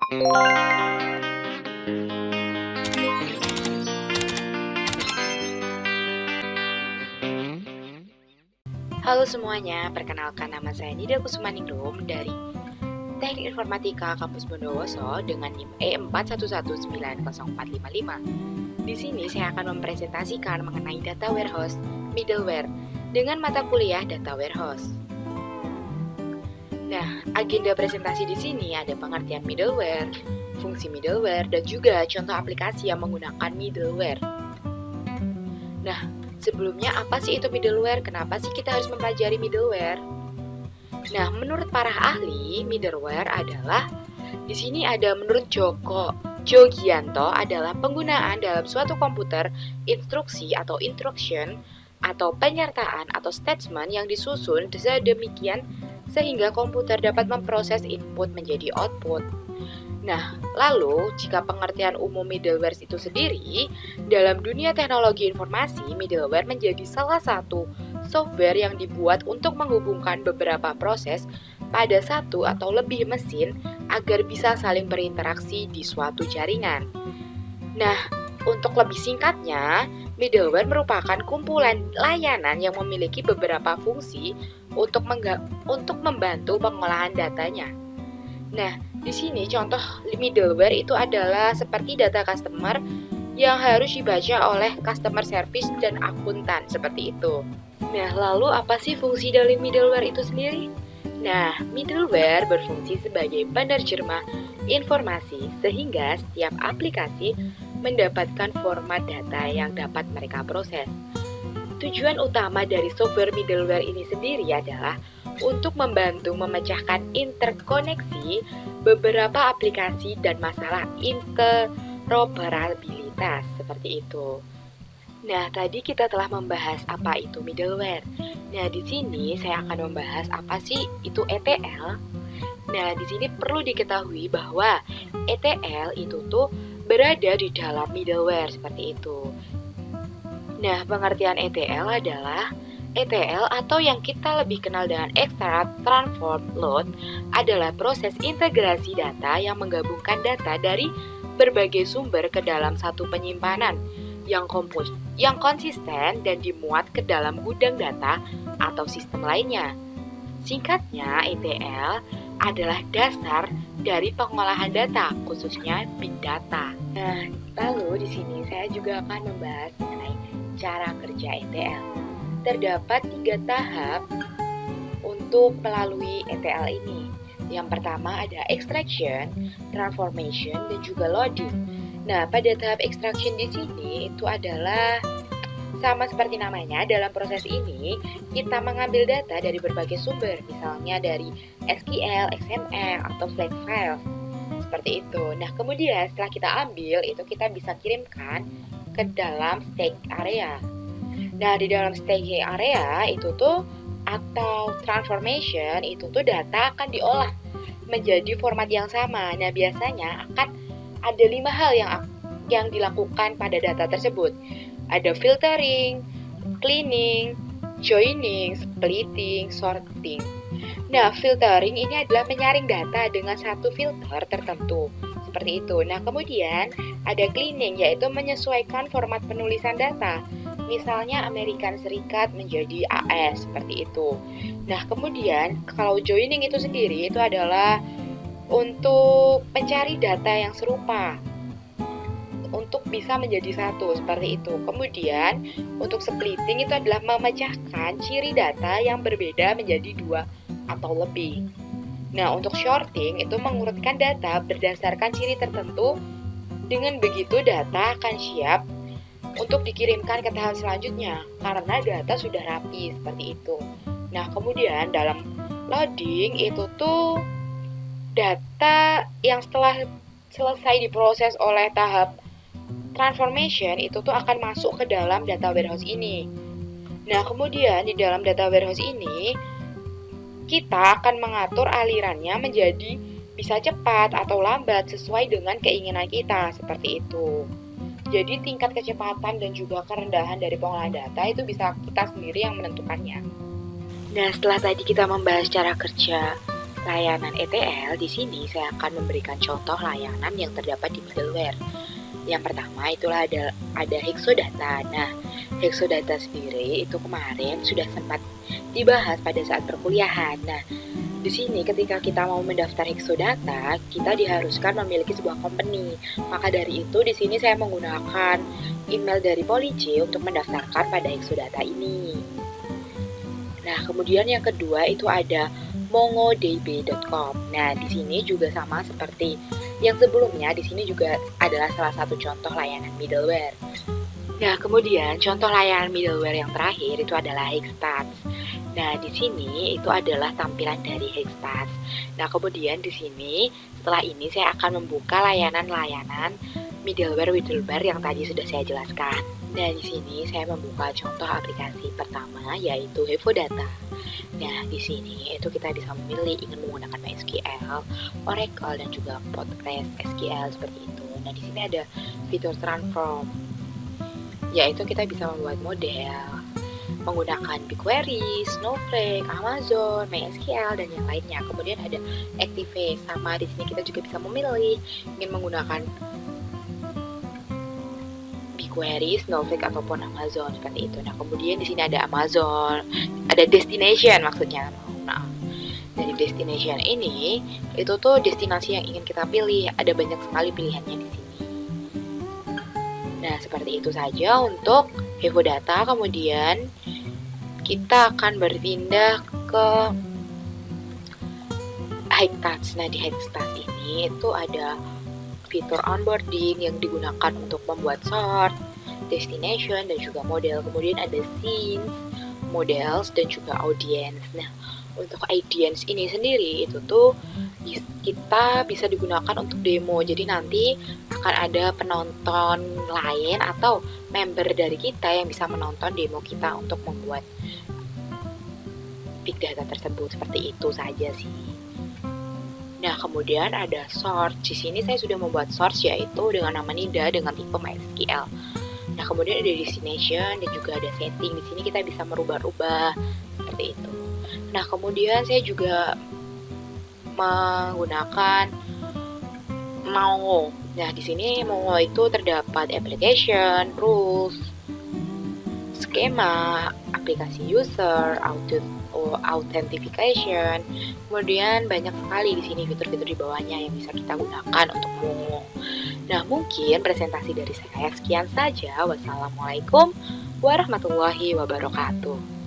Halo semuanya, perkenalkan nama saya Nida Kusumaningrum dari Teknik Informatika Kampus Bondowoso dengan NIM E41190455. Di sini saya akan mempresentasikan mengenai data warehouse middleware dengan mata kuliah data warehouse. Nah, agenda presentasi di sini ada pengertian middleware, fungsi middleware, dan juga contoh aplikasi yang menggunakan middleware. Nah, sebelumnya apa sih itu middleware? Kenapa sih kita harus mempelajari middleware? Nah, menurut para ahli, middleware adalah di sini ada menurut Joko Jogianto adalah penggunaan dalam suatu komputer instruksi atau instruction atau penyertaan atau statement yang disusun sedemikian sehingga komputer dapat memproses input menjadi output. Nah, lalu jika pengertian umum middleware itu sendiri, dalam dunia teknologi informasi, middleware menjadi salah satu software yang dibuat untuk menghubungkan beberapa proses pada satu atau lebih mesin agar bisa saling berinteraksi di suatu jaringan. Nah, untuk lebih singkatnya, middleware merupakan kumpulan layanan yang memiliki beberapa fungsi untuk membantu pengolahan datanya. Nah, di sini contoh middleware itu adalah seperti data customer yang harus dibaca oleh customer service dan akuntan seperti itu. Nah, lalu apa sih fungsi dari middleware itu sendiri? Nah, middleware berfungsi sebagai penerjemah informasi sehingga setiap aplikasi mendapatkan format data yang dapat mereka proses. Tujuan utama dari software middleware ini sendiri adalah untuk membantu memecahkan interkoneksi beberapa aplikasi dan masalah interoperabilitas seperti itu. Nah, tadi kita telah membahas apa itu middleware. Nah, di sini saya akan membahas apa sih itu ETL. Nah, di sini perlu diketahui bahwa ETL itu tuh berada di dalam middleware seperti itu. Nah, pengertian ETL adalah ETL atau yang kita lebih kenal dengan Extract Transform Load adalah proses integrasi data yang menggabungkan data dari berbagai sumber ke dalam satu penyimpanan yang konsisten dan dimuat ke dalam gudang data atau sistem lainnya. Singkatnya, ETL adalah dasar dari pengolahan data, khususnya big data. Nah, lalu di sini saya juga akan membahas mengenai cara kerja ETL. Terdapat 3 tahap untuk melalui ETL ini. Yang pertama ada extraction, transformation, dan juga loading. Nah, pada tahap extraction di sini itu adalah sama seperti namanya, dalam proses ini kita mengambil data dari berbagai sumber, misalnya dari SQL, XML, atau flat file. Seperti itu. Nah, kemudian setelah kita ambil, itu kita bisa kirimkan ke dalam staging area. Nah, di dalam staging area itu tuh atau transformation itu tuh data akan diolah menjadi format yang sama. Nah, biasanya akan ada 5 hal yang dilakukan pada data tersebut. Ada filtering, cleaning, joining, splitting, sorting. Nah, filtering ini adalah menyaring data dengan satu filter tertentu. Seperti itu. Nah, kemudian ada cleaning, yaitu menyesuaikan format penulisan data. Misalnya Amerika Serikat menjadi AS, seperti itu. Nah, kemudian kalau joining itu sendiri itu adalah untuk mencari data yang serupa untuk bisa menjadi satu, seperti itu. Kemudian untuk splitting itu adalah memecahkan ciri data yang berbeda menjadi 2 atau lebih. Nah, untuk sorting itu mengurutkan data berdasarkan ciri tertentu. Dengan begitu data akan siap untuk dikirimkan ke tahap selanjutnya karena data sudah rapi, seperti itu. Nah, kemudian dalam loading itu tuh data yang setelah selesai diproses oleh tahap transformation itu tuh akan masuk ke dalam data warehouse ini. Nah, kemudian di dalam data warehouse ini kita akan mengatur alirannya menjadi bisa cepat atau lambat sesuai dengan keinginan kita, seperti itu. Jadi tingkat kecepatan dan juga kerendahan dari pengolahan data itu bisa kita sendiri yang menentukannya. Nah, setelah tadi kita membahas cara kerja layanan ETL, di sini saya akan memberikan contoh layanan yang terdapat di middleware. Yang pertama itulah ada Hexodata. Nah, Hexodata sendiri itu kemarin sudah sempat dibahas pada saat perkuliahan. Nah, di sini ketika kita mau mendaftar Hexodata, kita diharuskan memiliki sebuah company. Maka dari itu di sini saya menggunakan email dari Policy untuk mendaftarkan pada Hexodata ini. Nah, kemudian yang kedua itu ada mongodb.com. Nah, di sini juga sama seperti yang sebelumnya, di sini juga adalah salah satu contoh layanan middleware. Nah, kemudian contoh layanan middleware yang terakhir itu adalah Hexstats. Nah, di sini itu adalah tampilan dari Hexstats. Nah, kemudian di sini setelah ini saya akan membuka layanan-layanan middleware yang tadi sudah saya jelaskan. Nah, di sini saya membuka contoh aplikasi pertama yaitu Hexodata. Nah, di sini itu kita bisa memilih ingin menggunakan MySQL, Oracle, dan juga PostgreSQL seperti itu. Nah, di sini ada fitur transform, yaitu kita bisa membuat model menggunakan BigQuery, Snowflake, Amazon, MySQL, dan yang lainnya. Kemudian ada Activate, sama di sini kita juga bisa memilih ingin menggunakan BigQuery, Snowflake, ataupun Amazon seperti itu. Nah, kemudian di sini ada Amazon, ada destination maksudnya. Nah, dari destination ini itu tuh destinasi yang ingin kita pilih. Ada banyak sekali pilihannya di sini. Nah, seperti itu saja untuk Hexodata. Kemudian kita akan berpindah ke Hexstats. Nah, di Hexstats ini itu ada fitur onboarding yang digunakan untuk membuat sort, destination, dan juga model. Kemudian ada scenes, models, dan juga audience. Nah, untuk audience ini sendiri itu tuh kita bisa digunakan untuk demo. Jadi nanti akan ada penonton lain atau member dari kita yang bisa menonton demo kita untuk membuat big data tersebut. Seperti itu saja sih. Nah, kemudian ada source. Di sini saya sudah membuat source yaitu dengan nama Nida dengan tipe MySQL. Nah, kemudian ada destination dan juga ada setting. Di sini kita bisa merubah-rubah seperti itu. Nah, kemudian saya juga menggunakan Mongo. Nah, di sini Mongo itu terdapat application, rules, skema, aplikasi user, authentication. Kemudian banyak sekali di sini fitur-fitur di bawahnya yang bisa kita gunakan untuk Mongo. Nah, mungkin presentasi dari saya sekian saja. Wassalamualaikum warahmatullahi wabarakatuh.